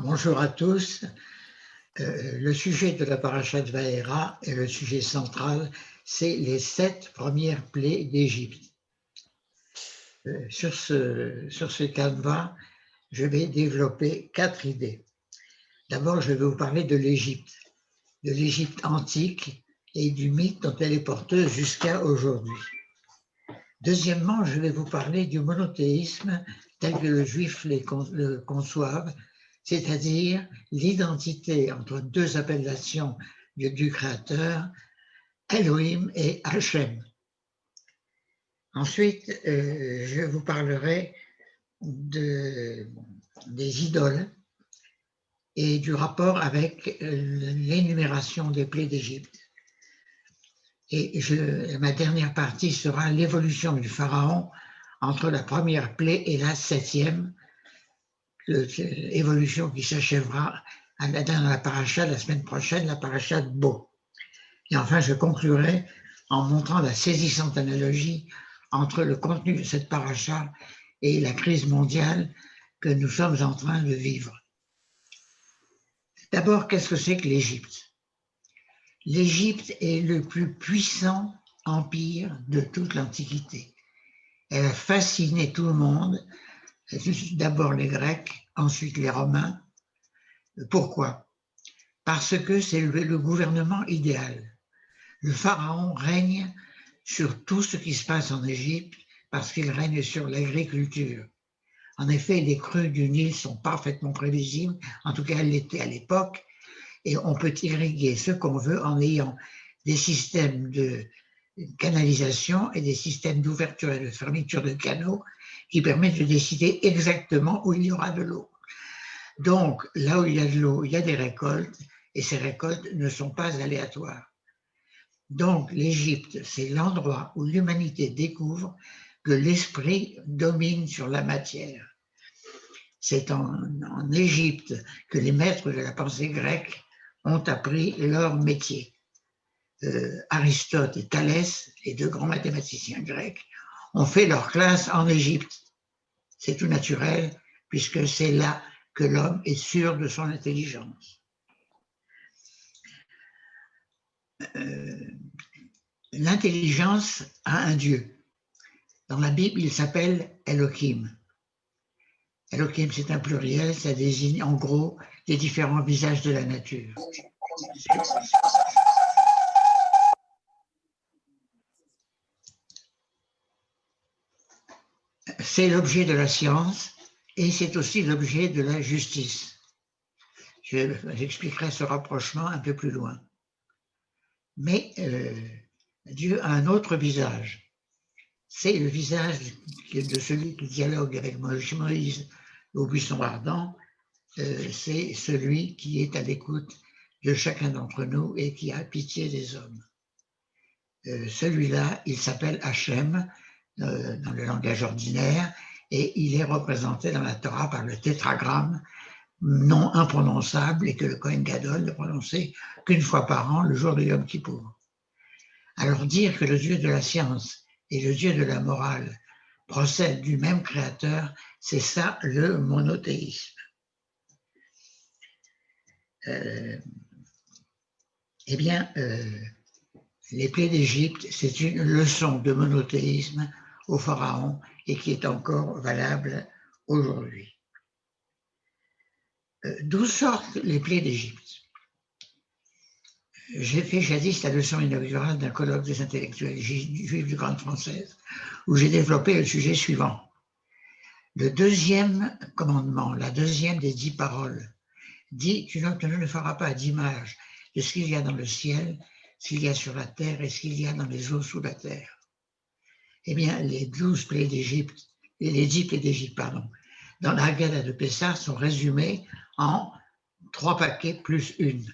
Bonjour à tous. Le sujet de la paracha de Vaera et le sujet central, c'est les 7 premières plaies d'Égypte. Sur ce canevas, je vais développer 4 idées. D'abord, je vais vous parler de l'Égypte antique et du mythe dont elle est porteuse jusqu'à aujourd'hui. Deuxièmement, je vais vous parler du monothéisme tel que les Juifs le conçoivent, c'est-à-dire l'identité entre deux appellations du Créateur, Elohim et Hachem. Ensuite, je vous parlerai des idoles et du rapport avec l'énumération des plaies d'Égypte. Et ma dernière partie sera l'évolution du pharaon entre la première plaie et la 7e, évolution qui s'achèvera dans la paracha la semaine prochaine, la paracha de Bo. Et enfin, je conclurai en montrant la saisissante analogie entre le contenu de cette paracha et la crise mondiale que nous sommes en train de vivre. D'abord, qu'est-ce que c'est que l'Égypte? L'Égypte est le plus puissant empire de toute l'Antiquité. Elle a fasciné tout le monde, d'abord les Grecs, ensuite les Romains. Pourquoi? Parce que c'est le gouvernement idéal. Le pharaon règne sur tout ce qui se passe en Égypte parce qu'il règne sur l'agriculture. En effet, les crues du Nil sont parfaitement prévisibles, en tout cas elles l'étaient à l'époque, et on peut irriguer ce qu'on veut en ayant des systèmes de canalisation et des systèmes d'ouverture et de fermeture de canaux qui permettent de décider exactement où il y aura de l'eau. Donc, là où il y a de l'eau, il y a des récoltes, et ces récoltes ne sont pas aléatoires. Donc, l'Égypte, c'est l'endroit où l'humanité découvre que l'esprit domine sur la matière. C'est en Égypte que les maîtres de la pensée grecque ont appris leur métier. Aristote et Thalès, les deux grands mathématiciens grecs, ont fait leur classe en Égypte. C'est tout naturel, puisque c'est là que l'homme est sûr de son intelligence. L'intelligence a un Dieu. Dans la Bible, il s'appelle Elohim. Elohim, c'est un pluriel, ça désigne en gros les différents visages de la nature. C'est l'objet de la science et c'est aussi l'objet de la justice. J'expliquerai ce rapprochement un peu plus loin. Mais Dieu a un autre visage. C'est le visage de celui qui dialogue avec Moïse au buisson ardent. C'est celui qui est à l'écoute de chacun d'entre nous et qui a pitié des hommes. Celui-là, il s'appelle Hachem dans le langage ordinaire et il est représenté dans la Torah par le tétragramme, nom imprononçable et que le Kohen Gadol ne prononçait qu'une fois par an, le jour de Yom Kippour. Alors dire que le Dieu de la science et le Dieu de la morale procèdent du même créateur, c'est ça le monothéisme. Les plaies d'Égypte, c'est une leçon de monothéisme au pharaon et qui est encore valable aujourd'hui. D'où sortent les plaies d'Égypte? J'ai fait jadis la leçon inaugurale d'un colloque des intellectuels juifs de Grande Française où j'ai développé le sujet suivant. Le deuxième commandement, la deuxième des 10 paroles, dit « Tu ne feras pas d'image de ce qu'il y a dans le ciel, ce qu'il y a sur la terre et ce qu'il y a dans les eaux sous la terre. » Eh bien, les 12 plaies d'Égypte, les 10 plaies d'Égypte, pardon, dans la Haggadah de Pessah sont résumées en 3 paquets plus une.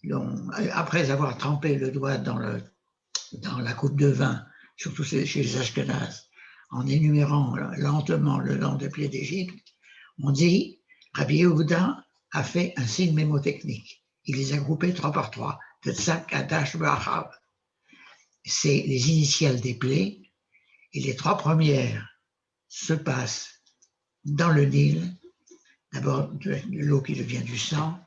Donc, après avoir trempé le doigt dans la coupe de vin, surtout chez les Ashkénazes, en énumérant lentement le nom des plaies d'Égypte, on dit Rabbi Yehuda a fait un signe mémotechnique. Il les a groupés 3 par 3, de Tzak, Adash, Ba'achav. C'est les initiales des plaies, et les 3 premières se passent dans le Nil, D'abord de l'eau qui devient du sang,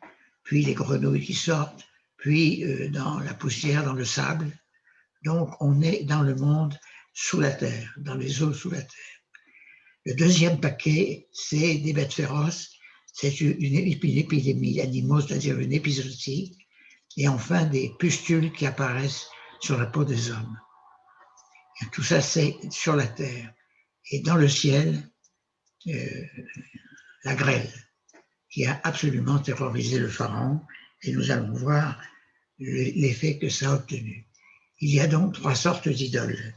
puis les grenouilles qui sortent, puis dans la poussière, dans le sable. Donc on est dans le monde sous la terre, dans les eaux sous la terre. Le deuxième paquet, c'est des bêtes féroces, c'est une épidémie d'animaux, c'est-à-dire une épizootie, et enfin des pustules qui apparaissent sur la peau des hommes. Et tout ça, c'est sur la terre. Et dans le ciel, la grêle, qui a absolument terrorisé le pharaon, et nous allons voir l'effet que ça a obtenu. Il y a donc 3 sortes d'idoles.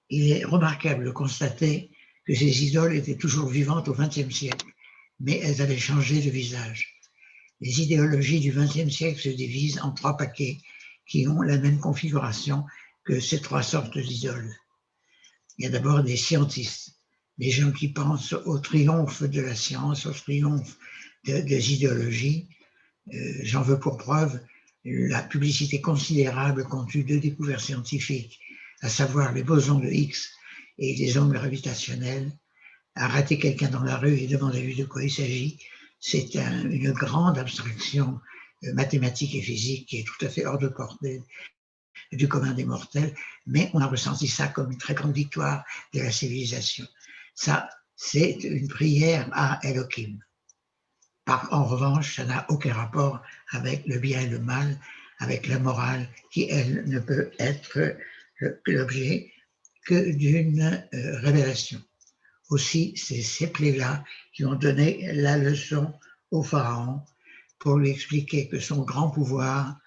Il est remarquable de constater que ces idoles étaient toujours vivantes au XXe siècle, mais elles avaient changé de visage. Les idéologies du XXe siècle se divisent en 3 paquets qui ont la même configuration que ces 3 sortes d'idoles. Il y a d'abord des scientistes, des gens qui pensent au triomphe de la science, au triomphe des idéologies. J'en veux pour preuve la publicité considérable qu'ont eu 2 découvertes scientifiques, à savoir les bosons de Higgs et les ondes gravitationnelles. Arrêter quelqu'un dans la rue et demander de quoi il s'agit, c'est une grande abstraction mathématique et physique qui est tout à fait hors de portée du commun des mortels, mais on a ressenti ça comme une très grande victoire de la civilisation. Ça, c'est une prière à Elohim. En revanche, ça n'a aucun rapport avec le bien et le mal, avec la morale qui, elle, ne peut être l'objet que d'une révélation. Aussi, c'est ces plaies-là qui ont donné la leçon au pharaon pour lui expliquer que son grand pouvoir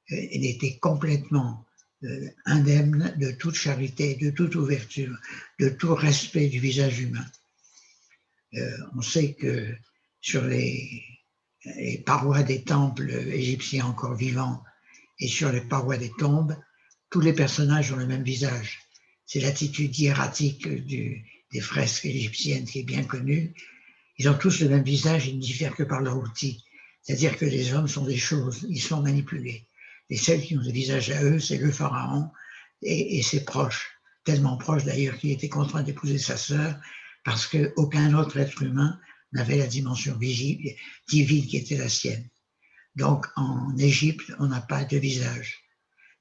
était complètement indemne de toute charité, de toute ouverture, de tout respect du visage humain. On sait que sur les parois des temples égyptiens encore vivants et sur les parois des tombes, tous les personnages ont le même visage. C'est l'attitude hiératique des fresques égyptiennes qui est bien connue. Ils ont tous le même visage, ils ne diffèrent que par leur outil. C'est-à-dire que les hommes sont des choses, ils sont manipulés. Les seuls qui ont des visages à eux, c'est le pharaon et ses proches, tellement proches d'ailleurs qu'il était contraint d'épouser sa sœur parce qu'aucun autre être humain n'avait la dimension divine qui était la sienne. Donc en Égypte, on n'a pas de visage.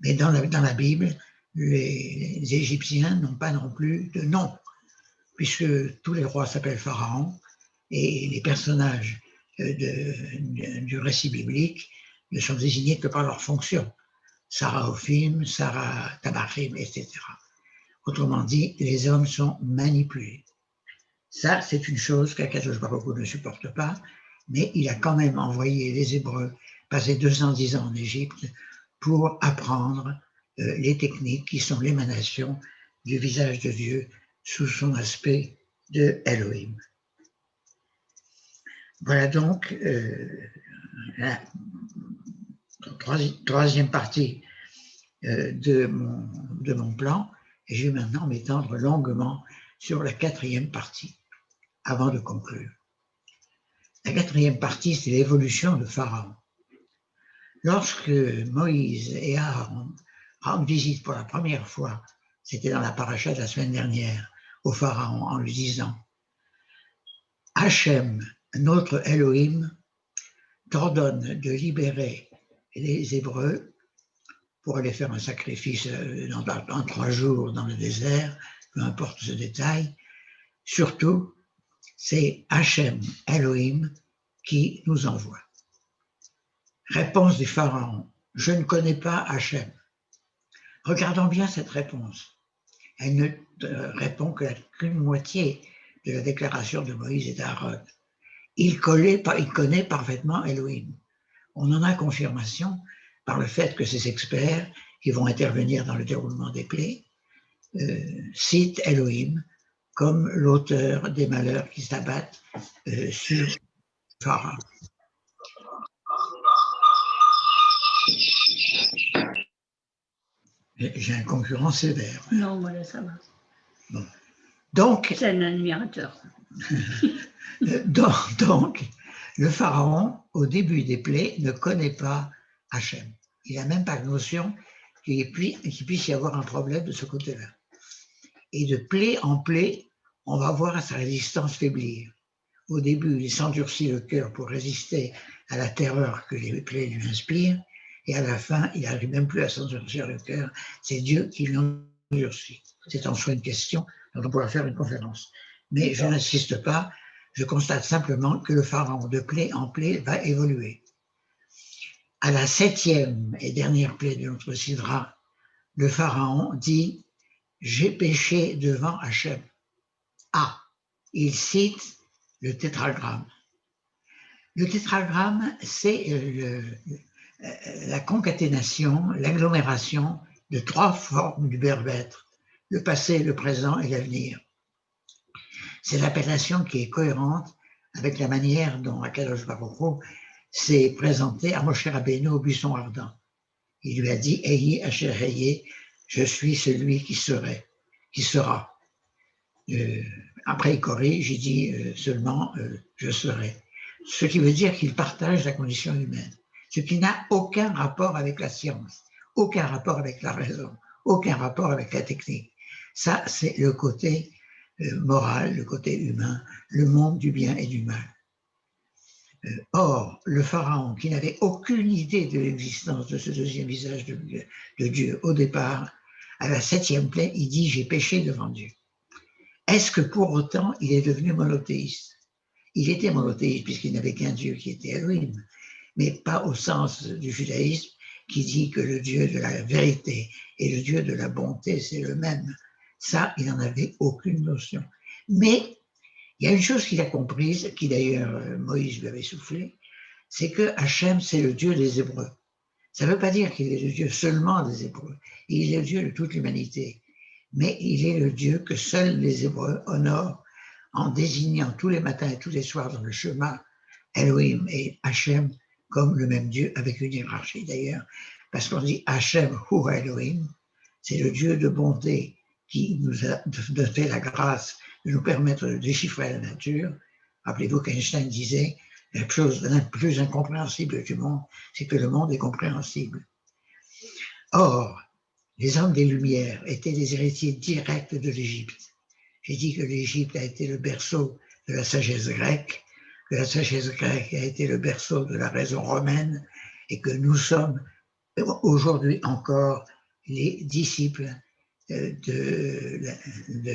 Mais dans la Bible, les Égyptiens n'ont pas non plus de nom, puisque tous les rois s'appellent Pharaon et les personnages du récit biblique ne sont désignés que par leur fonction. Saraophim, Sarah Tabachim, etc. Autrement dit, les hommes sont manipulés. Ça, c'est une chose qu'Akadosh Baruch Hu ne supporte pas, mais il a quand même envoyé les Hébreux passer 210 ans en Égypte pour apprendre les techniques qui sont l'émanation du visage de Dieu sous son aspect de Elohim. Voilà donc la troisième partie de mon plan, et je vais maintenant m'étendre longuement sur la 4e partie, avant de conclure. La 4e partie, c'est l'évolution de Pharaon. Lorsque Moïse et Aaron rendent visite pour la première fois, c'était dans la paracha de la semaine dernière, au Pharaon, en lui disant « Hachem, notre Elohim, t'ordonne de libérer les Hébreux pour aller faire un sacrifice en 3 jours dans le désert, peu importe ce détail. Surtout, c'est Hachem, Elohim, qui nous envoie. » Réponse du Pharaon, « Je ne connais pas Hachem. » Regardons bien cette réponse. Elle ne répond qu'une moitié de la déclaration de Moïse et d'Aaron. Il connaît parfaitement Elohim. On en a confirmation par le fait que ces experts qui vont intervenir dans le déroulement des plaies citent Elohim comme l'auteur des malheurs qui s'abattent sur Pharaon. J'ai un concurrent sévère. Non, voilà, ça va. Bon. Donc, c'est un admirateur. donc, le pharaon, au début des plaies, ne connaît pas Hachem. Il n'a même pas de notion qu'il puisse y avoir un problème de ce côté-là. Et de plaie en plaie, on va voir sa résistance faiblir. Au début, il s'endurcit le cœur pour résister à la terreur que les plaies lui inspirent, et à la fin, il n'arrive même plus à s'endurcir le cœur. C'est Dieu qui l'endurcit. C'est en soi une question dont on pourra faire une conférence. Mais je n'insiste pas, je constate simplement que le pharaon de plaie en plaie va évoluer. À la 7e et dernière plaie de notre Sidra, le pharaon dit « J'ai péché devant Hachem ». Ah, il cite le tétragramme. Le tétragramme, c'est la concaténation, l'agglomération de 3 formes du verbe être, le passé, le présent et l'avenir. C'est l'appellation qui est cohérente avec la manière dont Akadosh Baruch Hu s'est présenté à Moshe Rabbeinu au buisson ardent. Il lui a dit « Eyi asher heye » je suis celui qui serait, qui sera. Après, il corrige, il dit seulement je serai. Ce qui veut dire qu'il partage la condition humaine, ce qui n'a aucun rapport avec la science, aucun rapport avec la raison, aucun rapport avec la technique. Ça, c'est le côté moral, le côté humain, le monde du bien et du mal. Or, le pharaon, qui n'avait aucune idée de l'existence de ce deuxième visage de Dieu au départ, à la 7e plaie, il dit « j'ai péché devant Dieu ». Est-ce que pour autant, il est devenu monothéiste? Il était monothéiste puisqu'il n'avait qu'un Dieu qui était Elohim, mais pas au sens du judaïsme qui dit que le Dieu de la vérité et le Dieu de la bonté, c'est le même. Ça, il n'en avait aucune notion. Mais il y a une chose qu'il a comprise, qui d'ailleurs Moïse lui avait soufflé, c'est que Hachem, c'est le Dieu des Hébreux. Ça ne veut pas dire qu'il est le Dieu seulement des Hébreux, il est le Dieu de toute l'humanité. Mais il est le Dieu que seuls les Hébreux honorent en désignant tous les matins et tous les soirs dans le chemin Elohim et Hachem comme le même Dieu, avec une hiérarchie d'ailleurs, parce qu'on dit Hachem Hu Elohim, c'est le Dieu de bonté qui nous a fait la grâce de nous permettre de déchiffrer la nature. Rappelez-vous qu'Einstein disait la chose la plus incompréhensible du monde, c'est que le monde est compréhensible. Or, les hommes des Lumières étaient des héritiers directs de l'Égypte. J'ai dit que l'Égypte a été le berceau de la sagesse grecque, que la sagesse grecque a été le berceau de la raison romaine, et que nous sommes aujourd'hui encore les disciples de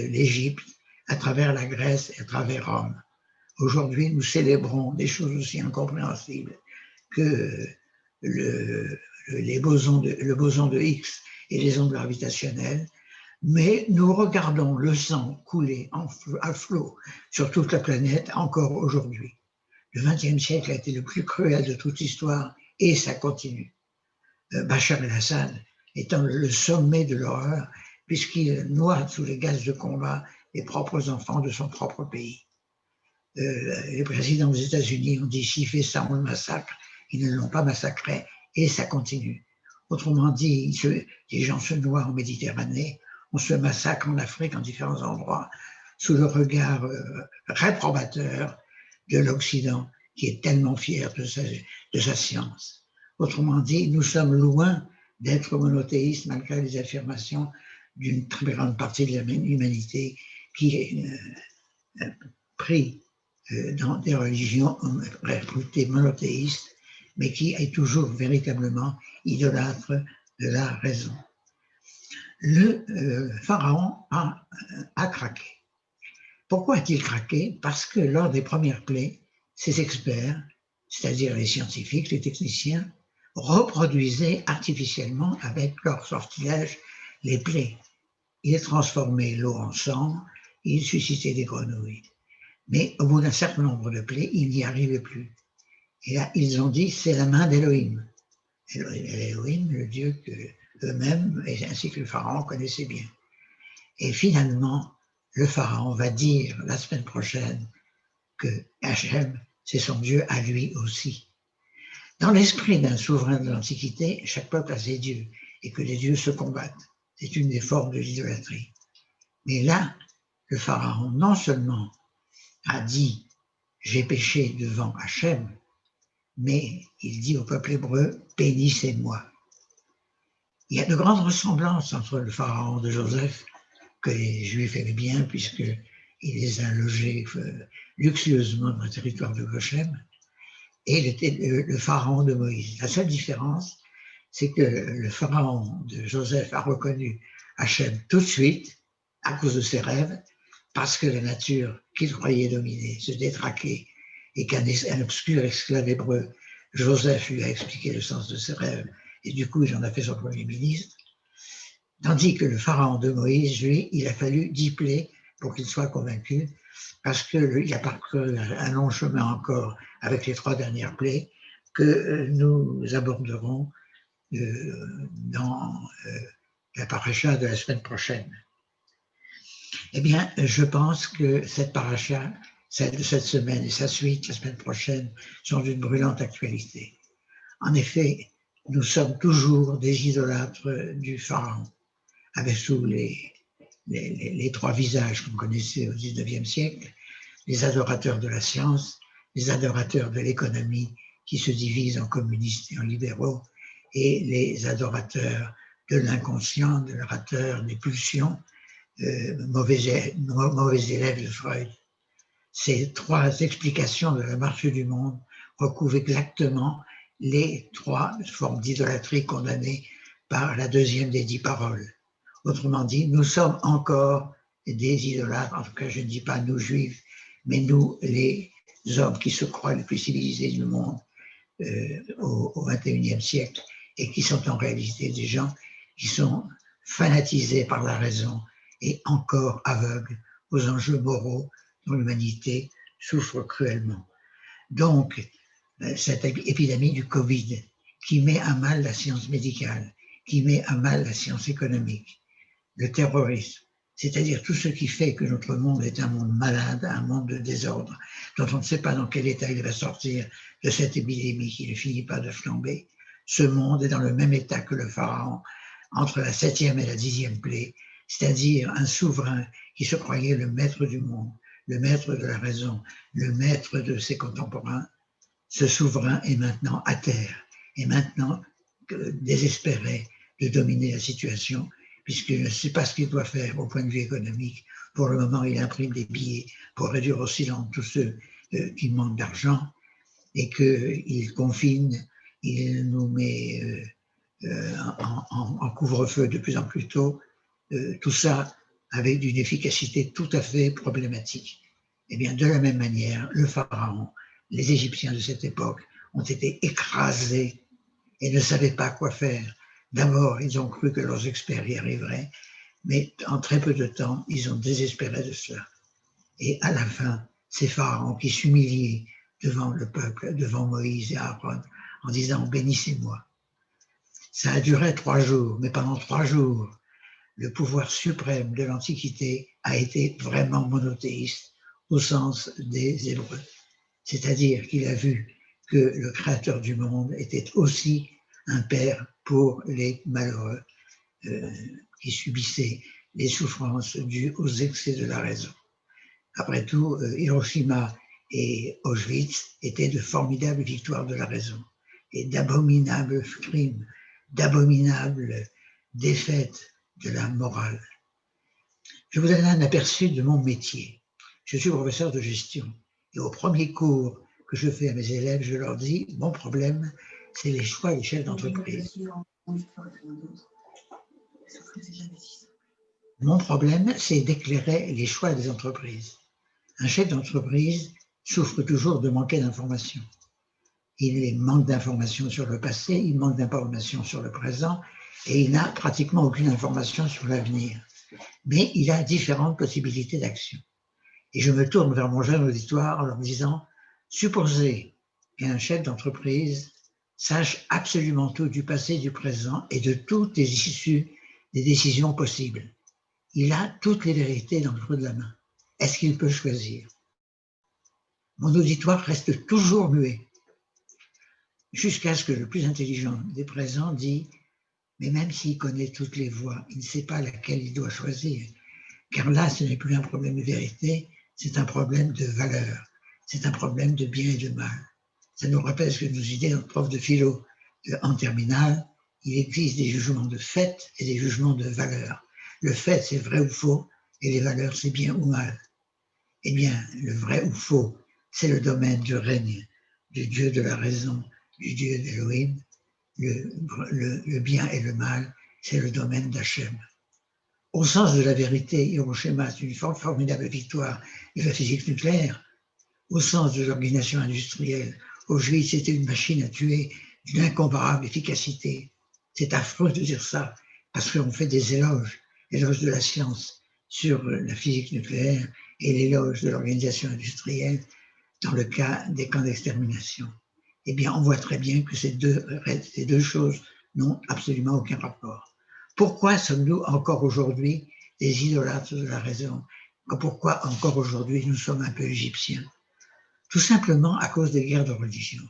l'Égypte à travers la Grèce et à travers Rome. Aujourd'hui, nous célébrons des choses aussi incompréhensibles que le boson de Higgs et les ondes gravitationnelles, mais nous regardons le sang couler à flot sur toute la planète encore aujourd'hui. Le XXe siècle a été le plus cruel de toute l'histoire et ça continue. Bachar el-Assad étant le sommet de l'horreur puisqu'il noie sous les gaz de combat les propres enfants de son propre pays. Les présidents des États-Unis ont dit s'il fait ça, on le massacre. Ils ne l'ont pas massacré et ça continue. Autrement dit, les gens se noient en Méditerranée, on se massacre en Afrique en différents endroits sous le regard réprobateur de l'Occident qui est tellement fier de sa science. Autrement dit, nous sommes loin d'être monothéistes malgré les affirmations d'une très grande partie de l'humanité qui est pris dans des religions réputées monothéistes, mais qui est toujours véritablement idolâtre de la raison. Le pharaon a craqué. Pourquoi a-t-il craqué? Parce que lors des premières plaies, ses experts, c'est-à-dire les scientifiques, les techniciens, reproduisaient artificiellement avec leur sortilège les plaies. Ils transformaient l'eau en sang, ils suscitaient des grenouilles. Mais au bout d'un certain nombre de plaies, ils n'y arrivaient plus. Et là, ils ont dit, c'est la main d'Elohim. Elohim, le Dieu que eux-mêmes, ainsi que le pharaon, connaissaient bien. Et finalement, le pharaon va dire la semaine prochaine que Hachem, c'est son Dieu à lui aussi. Dans l'esprit d'un souverain de l'Antiquité, chaque peuple a ses dieux, et que les dieux se combattent. C'est une des formes de l'idolâtrie. Mais là, le pharaon, non seulement a dit « j'ai péché devant Hachem », mais il dit au peuple hébreu « bénissez-moi ». Il y a de grandes ressemblances entre le pharaon de Joseph, que les Juifs aimaient bien, puisqu'il il les a logés luxueusement dans le territoire de Goshen, et il était le pharaon de Moïse. La seule différence, c'est que le pharaon de Joseph a reconnu Hachem tout de suite, à cause de ses rêves, parce que la nature qu'il croyait dominer se détraquait, et qu'un obscur esclave hébreu, Joseph, lui a expliqué le sens de ses rêves, et du coup, il en a fait son premier ministre. Tandis que le pharaon de Moïse, lui, il a fallu 10 plaies pour qu'il soit convaincu, parce qu'il a parcouru un long chemin encore avec les 3 dernières plaies que nous aborderons dans la paracha de la semaine prochaine. Eh bien, je pense que cette paracha, celle de cette semaine et sa suite, la semaine prochaine, sont d'une brûlante actualité. En effet, nous sommes toujours des idolâtres du pharaon, avec tous les 3 visages qu'on connaissait au XIXe siècle, les adorateurs de la science, les adorateurs de l'économie qui se divisent en communistes et en libéraux, et les adorateurs de l'inconscient, de l'adorateur des pulsions, mauvais élèves de Freud. Ces 3 explications de la marche du monde recouvrent exactement les 3 formes d'idolâtrie condamnées par la deuxième des 10 paroles. Autrement dit, nous sommes encore des idolâtres, en tout cas je ne dis pas nous juifs, mais nous les hommes qui se croient les plus civilisés du monde au XXIe siècle et qui sont en réalité des gens qui sont fanatisés par la raison et encore aveugles aux enjeux moraux dont l'humanité souffre cruellement. Donc, cette épidémie du Covid qui met à mal la science médicale, qui met à mal la science économique, le terrorisme, c'est-à-dire tout ce qui fait que notre monde est un monde malade, un monde de désordre, dont on ne sait pas dans quel état il va sortir de cette épidémie qui ne finit pas de flamber. Ce monde est dans le même état que le pharaon, entre la 7e et la 10e plaie, c'est-à-dire un souverain qui se croyait le maître du monde, le maître de la raison, le maître de ses contemporains. Ce souverain est maintenant à terre, est maintenant désespéré de dominer la situation, puisqu'il ne sait pas ce qu'il doit faire au point de vue économique. Pour le moment, il imprime des billets pour réduire au silence tous ceux qui manquent d'argent, et qu'il confine, il nous met en couvre-feu de plus en plus tôt, tout ça avec une efficacité tout à fait problématique. Eh bien, de la même manière, le pharaon, les Égyptiens de cette époque ont été écrasés et ne savaient pas quoi faire. D'abord, ils ont cru que leurs experts y arriveraient, mais en très peu de temps, ils ont désespéré de cela. Et à la fin, ces pharaons qui s'humiliaient devant le peuple, devant Moïse et Aaron, en disant « bénissez-moi ». Ça a duré 3 jours, mais pendant 3 jours, le pouvoir suprême de l'Antiquité a été vraiment monothéiste au sens des Hébreux. C'est-à-dire qu'il a vu que le Créateur du monde était aussi un père pour les malheureux qui subissaient les souffrances dues aux excès de la raison. Après tout, Hiroshima et Auschwitz étaient de formidables victoires de la raison et d'abominables crimes, d'abominables défaites de la morale. Je vous donne un aperçu de mon métier. Je suis professeur de gestion et au premier cours que je fais à mes élèves, je leur dis « mon problème, c'est les choix des chefs d'entreprise ». Mon problème, c'est d'éclairer les choix des entreprises. Un chef d'entreprise souffre toujours de manquer d'informations. Il manque d'informations sur le passé, il manque d'informations sur le présent et il n'a pratiquement aucune information sur l'avenir. Mais il a différentes possibilités d'action. Et je me tourne vers mon jeune auditoire en leur disant « Supposez qu'un chef d'entreprise sache absolument tout du passé, du présent et de toutes les issues des décisions possibles. Il a toutes les vérités dans le creux de la main. Est-ce qu'il peut choisir ?» Mon auditoire reste toujours muet, jusqu'à ce que le plus intelligent des présents dise « Mais même s'il connaît toutes les voies, il ne sait pas laquelle il doit choisir. Car là, ce n'est plus un problème de vérité, c'est un problème de valeur, c'est un problème de bien et de mal. » Ça nous rappelle ce que nous disait notre prof de philo en terminale. Il existe des jugements de fait et des jugements de valeur. Le fait, c'est vrai ou faux, et les valeurs, c'est bien ou mal. Eh bien, le vrai ou faux, c'est le domaine du règne du Dieu de la raison, du Dieu d'Elohim. Le bien et le mal, c'est le domaine d'Hachem. Au sens de la vérité, Hiroshima, c'est une formidable victoire de la physique nucléaire. Au sens de l'organisation industrielle, Auschwitz était une machine à tuer d'une incomparable efficacité. C'est affreux de dire ça, parce qu'on fait des éloges de la science sur la physique nucléaire et l'éloge de l'organisation industrielle dans le cas des camps d'extermination. Eh bien, on voit très bien que ces deux choses n'ont absolument aucun rapport. Pourquoi sommes-nous encore aujourd'hui des idolâtres de la raison? Pourquoi encore aujourd'hui nous sommes un peu égyptiens? Tout simplement à cause des guerres de religion.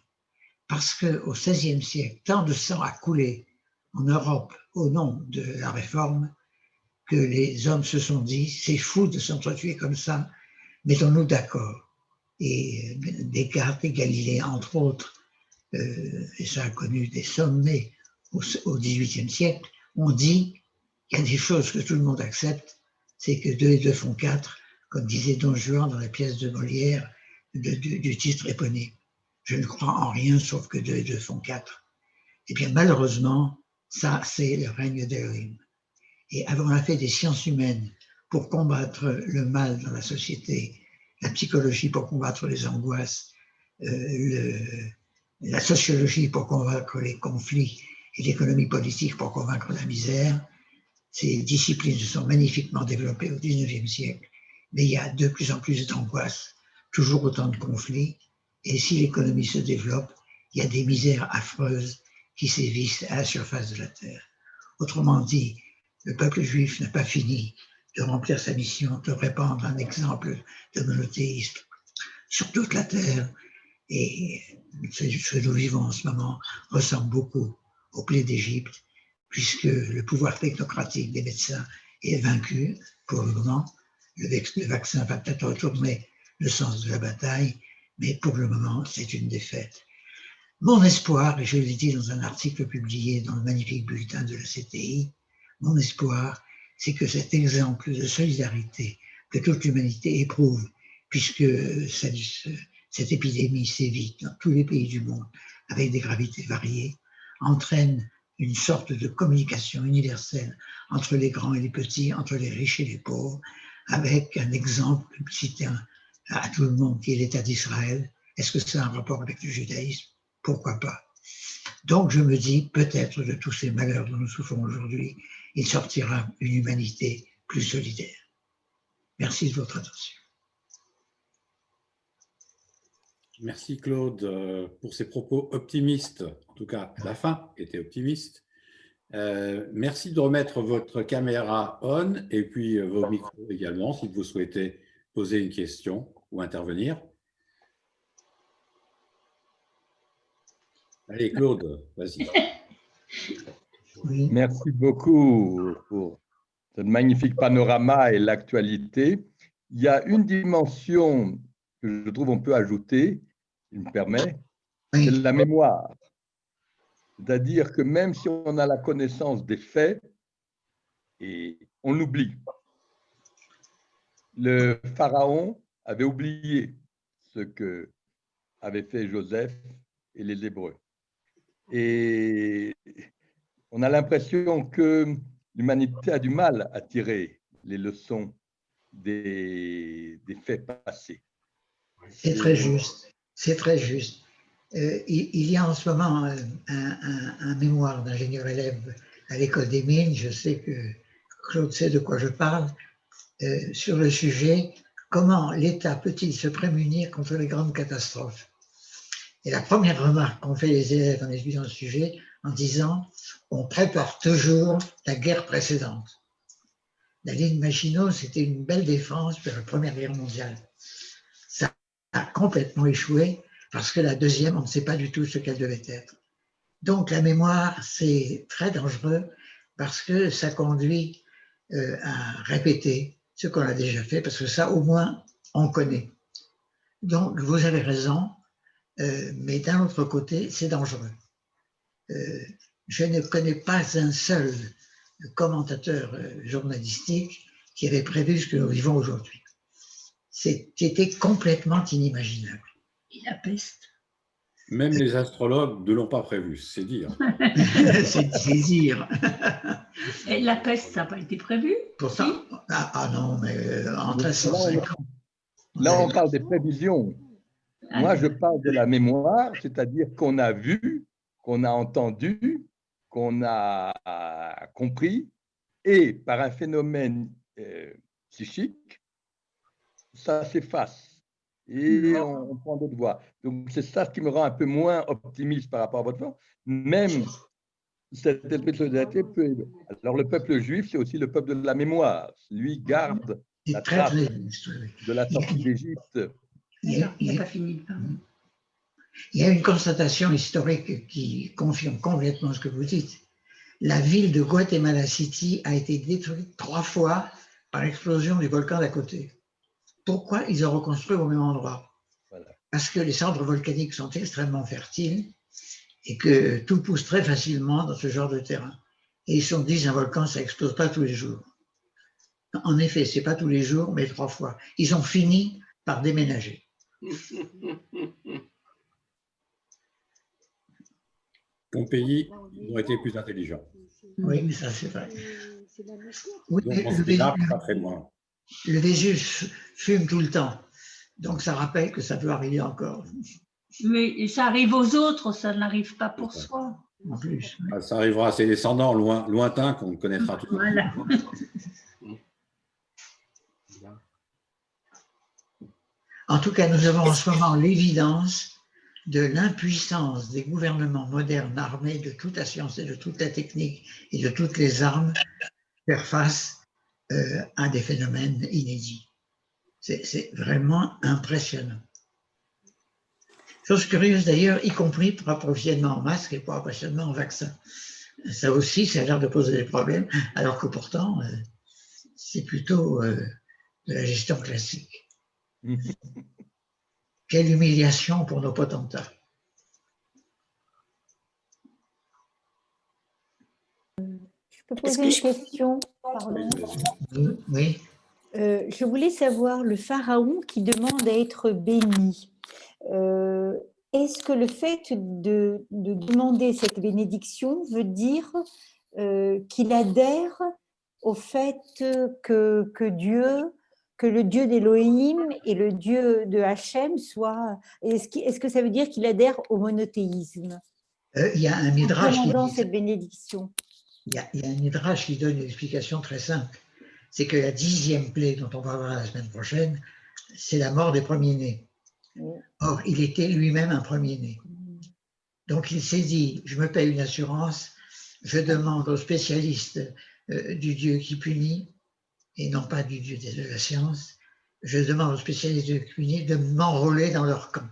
Parce qu'au XVIe siècle, tant de sang a coulé en Europe au nom de la réforme que les hommes se sont dit, c'est fou de s'entretuer comme ça, mettons-nous d'accord. Et Descartes et Galilée, entre autres, et ça a connu des sommets au XVIIIe siècle, ont dit qu'il y a des choses que tout le monde accepte, c'est que 2 et 2 font 4, comme disait Don Juan dans la pièce de Molière du titre éponyme. Je ne crois en rien sauf que 2 et 2 font 4. Et bien malheureusement, ça c'est le règne d'Elohim. Et on a fait des sciences humaines pour combattre le mal dans la société, la psychologie pour combattre les angoisses, la sociologie pour combattre les conflits et l'économie politique pour combattre la misère. Ces disciplines se sont magnifiquement développées au XIXe siècle, mais il y a de plus en plus d'angoisses, toujours autant de conflits, et si l'économie se développe, il y a des misères affreuses qui sévissent à la surface de la Terre. Autrement dit, le peuple juif n'a pas fini de remplir sa mission, de répandre un exemple de monothéisme sur toute la Terre. Et ce que nous vivons en ce moment ressemble beaucoup aux plaies d'Égypte, puisque le pouvoir technocratique des médecins est vaincu pour le moment. Le vaccin va peut-être retourner le sens de la bataille, mais pour le moment, c'est une défaite. Mon espoir, et je l'ai dit dans un article publié dans le magnifique bulletin de la CTI, mon espoir, c'est que cet exemple de solidarité que toute l'humanité éprouve, puisque cette épidémie sévit dans tous les pays du monde avec des gravités variées, entraîne une sorte de communication universelle entre les grands et les petits, entre les riches et les pauvres, avec un exemple cité à tout le monde qui est l'État d'Israël. Est-ce que ça a un rapport avec le judaïsme? Pourquoi pas? Donc je me dis, peut-être de tous ces malheurs dont nous souffrons aujourd'hui, il sortira une humanité plus solidaire. Merci de votre attention. Merci Claude pour ces propos optimistes, en tout cas la fin était optimiste. Merci de remettre votre caméra on et puis vos micros également si vous souhaitez poser une question ou intervenir. Allez Claude, vas-y. Oui. Merci beaucoup pour ce magnifique panorama et l'actualité. Il y a une dimension que je trouve on peut ajouter, il me permet, Oui. c'est la mémoire. C'est-à-dire que même si on a la connaissance des faits, et on l'oublie. Le pharaon avait oublié ce que avaient fait Joseph et les Hébreux. Et on a l'impression que l'humanité a du mal à tirer les leçons des faits passés. C'est très juste, c'est très juste. Il y a en ce moment un mémoire d'ingénieur élève à l'école des mines, je sais que Claude sait de quoi je parle, sur le sujet « Comment l'État peut-il se prémunir contre les grandes catastrophes ?» Et la première remarque qu'ont fait les élèves en étudiant le sujet, en disant « On prépare toujours la guerre précédente ». La ligne Maginot, c'était une belle défense pour la Première Guerre mondiale. Ça a complètement échoué parce que la deuxième, on ne sait pas du tout ce qu'elle devait être. Donc la mémoire, c'est très dangereux parce que ça conduit à répéter ce qu'on a déjà fait, parce que ça, au moins, on connaît. Donc, vous avez raison, mais d'un autre côté, c'est dangereux. Je ne connais pas un seul commentateur journalistique qui avait prévu ce que nous vivons aujourd'hui. C'était complètement inimaginable. Et la peste. Même les astrologues ne l'ont pas prévu, c'est dire. C'est dire. Et la peste, ça n'a pas été prévu. Pourtant, non, mais en Donc, 1350. Là, on parle des prévisions. Moi, je parle de la mémoire, c'est-à-dire qu'on a vu, qu'on a entendu, qu'on a compris, et par un phénomène psychique, ça s'efface et on prend d'autres voies. Donc, c'est ça qui me rend un peu moins optimiste par rapport à votre voix. Même cette esprit de solidarité peut... Alors, le peuple juif, c'est aussi le peuple de la mémoire. Lui garde la trace de la sortie d'Égypte. Il n'a pas fini. Il y a une constatation historique qui confirme complètement ce que vous dites. La ville de Guatemala City a été détruite 3 fois par l'explosion du volcan d'à côté. Pourquoi ils ont reconstruit au même endroit? Voilà. Parce que les cendres volcaniques sont extrêmement fertiles et que tout pousse très facilement dans ce genre de terrain. Et ils se sont dit, un volcan, ça n'explose pas tous les jours. En effet, ce n'est pas tous les jours, mais 3 fois. Ils ont fini par déménager. Pompéi, ils ont été plus intelligents. Oui, mais ça, c'est vrai. Oui, pas très loin. Le Vésuve fume tout le temps. Donc, ça rappelle que ça peut arriver encore. Mais ça arrive aux autres, ça n'arrive pas pour soi. En plus. Oui. Ça arrivera à ses descendants lointains qu'on connaîtra tous. Voilà. En tout cas, nous avons en ce moment l'évidence de l'impuissance des gouvernements modernes armés de toute la science et de toute la technique et de toutes les armes faire face à des phénomènes inédits. C'est vraiment impressionnant. Chose curieuse d'ailleurs, y compris pour approvisionnement en masques et pour approvisionnement en vaccins. Ça aussi, ça a l'air de poser des problèmes, alors que pourtant, c'est plutôt de la gestion classique. Quelle humiliation pour nos potentats. Je peux poser une question? Pardon. Oui. Je voulais savoir, le pharaon qui demande à être béni, est-ce que le fait de demander cette bénédiction veut dire qu'il adhère au fait que le Dieu d'Élohim et le Dieu de Hachem soient… Est-ce que ça veut dire qu'il adhère au monothéisme? Il y a un midrash en demandant cette bénédiction. Il y a un midrash qui donne une explication très simple. C'est que la 10e plaie dont on va voir la semaine prochaine, c'est la mort des premiers-nés. Or, il était lui-même un premier-né. Donc, il s'est dit, je me paye une assurance, je demande aux spécialistes du Dieu qui punit, et non pas du Dieu de la science, je demande aux spécialistes du Dieu qui punit de m'enrôler dans leur camp.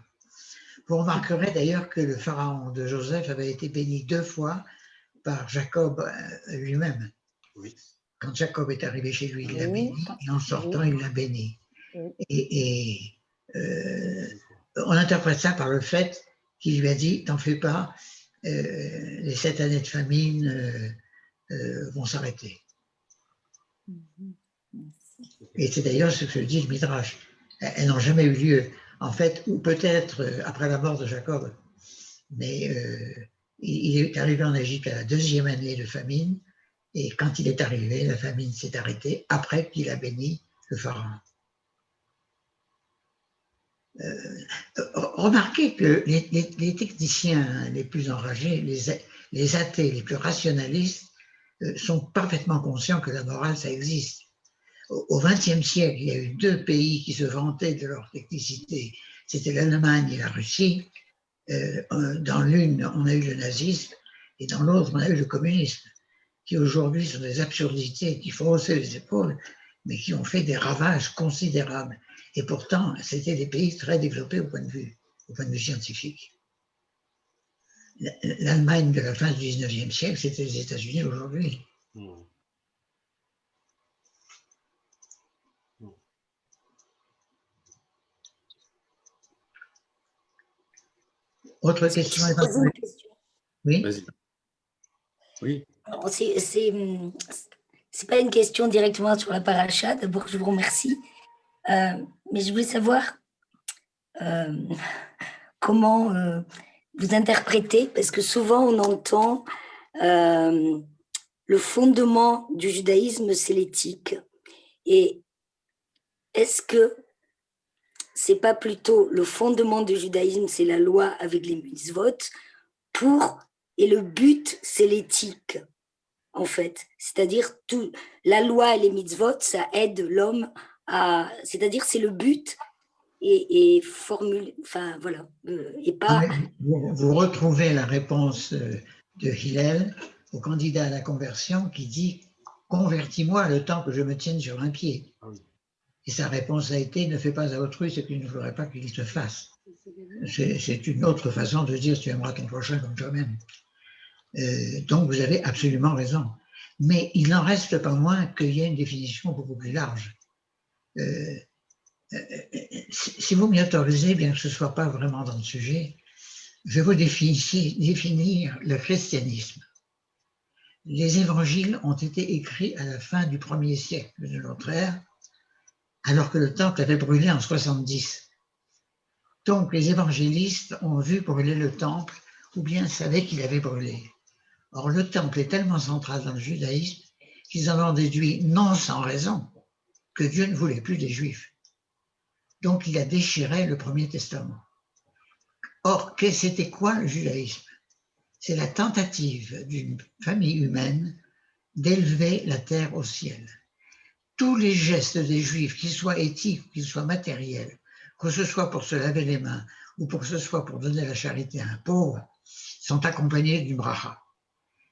Vous remarquerez d'ailleurs que le pharaon de Joseph avait été béni 2 fois par Jacob lui-même. Oui. Quand Jacob est arrivé chez lui, il l'a béni, et en sortant, il l'a béni. On interprète ça par le fait qu'il lui a dit, t'en fais pas, les 7 années de famine vont s'arrêter. Et c'est d'ailleurs ce que dit le Midrash. Elles n'ont jamais eu lieu, en fait, ou peut-être après la mort de Jacob. Mais il est arrivé en Égypte à la 2e année de famine, et quand il est arrivé, la famine s'est arrêtée après qu'il a béni le pharaon. Remarquez que les techniciens les plus enragés, les athées les plus rationalistes, sont parfaitement conscients que la morale, ça existe. Au XXe siècle, il y a eu 2 pays qui se vantaient de leur technicité. C'était l'Allemagne et la Russie. Dans l'une, on a eu le nazisme, et dans l'autre, on a eu le communisme, qui aujourd'hui sont des absurdités qui font hausser les épaules, mais qui ont fait des ravages considérables. Et pourtant, c'était des pays très développés au point de vue scientifique. L'Allemagne de la fin du 19e siècle, c'était les États-Unis aujourd'hui. Autre question? Oui. Vas-y. Oui. C'est pas une question directement sur la paracha. D'abord, je vous remercie. Mais je voulais savoir comment vous interprétez, parce que souvent on entend le fondement du judaïsme, c'est l'éthique. Et est-ce que c'est pas plutôt le fondement du judaïsme, c'est la loi avec les mitzvot, et le but, c'est l'éthique, en fait. C'est-à-dire, la loi et les mitzvot, ça aide l'homme à... C'est-à-dire, c'est le but et formule... Enfin, voilà. Et pas... Vous retrouvez la réponse de Hillel au candidat à la conversion qui dit « Convertis-moi le temps que je me tienne sur un pied ». Et sa réponse a été « Ne fais pas à autrui ce qu'il ne faudrait pas qu'il te fasse ». C'est une autre façon de dire « Tu aimeras ton prochain comme toi-même ». Donc vous avez absolument raison. Mais il n'en reste pas moins qu'il y a une définition beaucoup plus large. Si vous m'y autorisez, bien que ce ne soit pas vraiment dans le sujet, je vais vous définir le christianisme. Les évangiles ont été écrits à la fin du 1er siècle de notre ère, alors que le temple avait brûlé en 70. Donc les évangélistes ont vu brûler le temple ou bien savaient qu'il avait brûlé. Or le temple est tellement central dans le judaïsme qu'ils en ont déduit, non sans raison, que Dieu ne voulait plus des Juifs. Donc il a déchiré le Premier Testament. Or, c'était quoi le judaïsme? C'est la tentative d'une famille humaine d'élever la terre au ciel. Tous les gestes des Juifs, qu'ils soient éthiques, qu'ils soient matériels, que ce soit pour se laver les mains ou que ce soit pour donner la charité à un pauvre, sont accompagnés d'une bracha.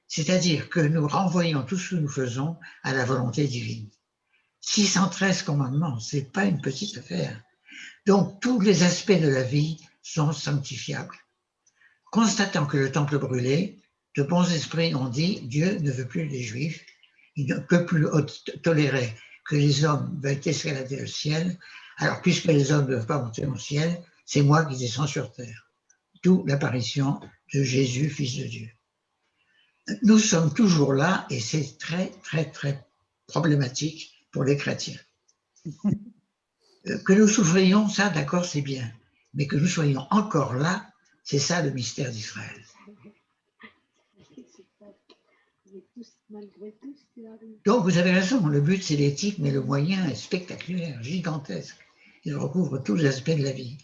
C'est-à-dire que nous renvoyons tout ce que nous faisons à la volonté divine. 613 commandements, ce n'est pas une petite affaire. Donc, tous les aspects de la vie sont sanctifiables. Constatant que le temple brûlait, de bons esprits ont dit « Dieu ne veut plus des Juifs, il ne peut plus tolérer que les hommes veuillent escalader le ciel, alors puisque les hommes ne peuvent pas monter au ciel, c'est moi qui descends sur terre. » D'où l'apparition de Jésus, Fils de Dieu. Nous sommes toujours là et c'est très, très, très problématique pour les chrétiens. Que nous souffrions, ça, d'accord, c'est bien. Mais que nous soyons encore là, c'est ça le mystère d'Israël. Donc, vous avez raison, le but, c'est l'éthique, mais le moyen est spectaculaire, gigantesque. Il recouvre tous les aspects de la vie.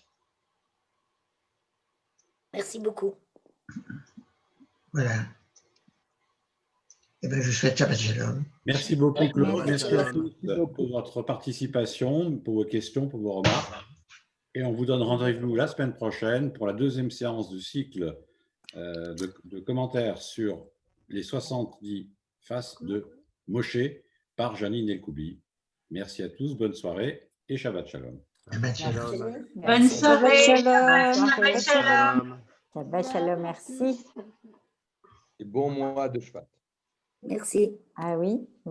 Merci beaucoup. Voilà. Eh bien, je vous souhaite Shabbat Shalom. Merci beaucoup, Claude. Merci Merci à tous pour votre participation, pour vos questions, pour vos remarques. Et on vous donne rendez-vous la semaine prochaine pour la deuxième séance du cycle de commentaires sur les 70 faces de Moshe par Janine Elkoubi. Merci à tous, bonne soirée et Shabbat Shalom. Shabbat Shalom. Bonne soirée. Shabbat Shalom. Shabbat Shalom, merci. Et bon mois de Shvat. Merci. Ah oui, oui.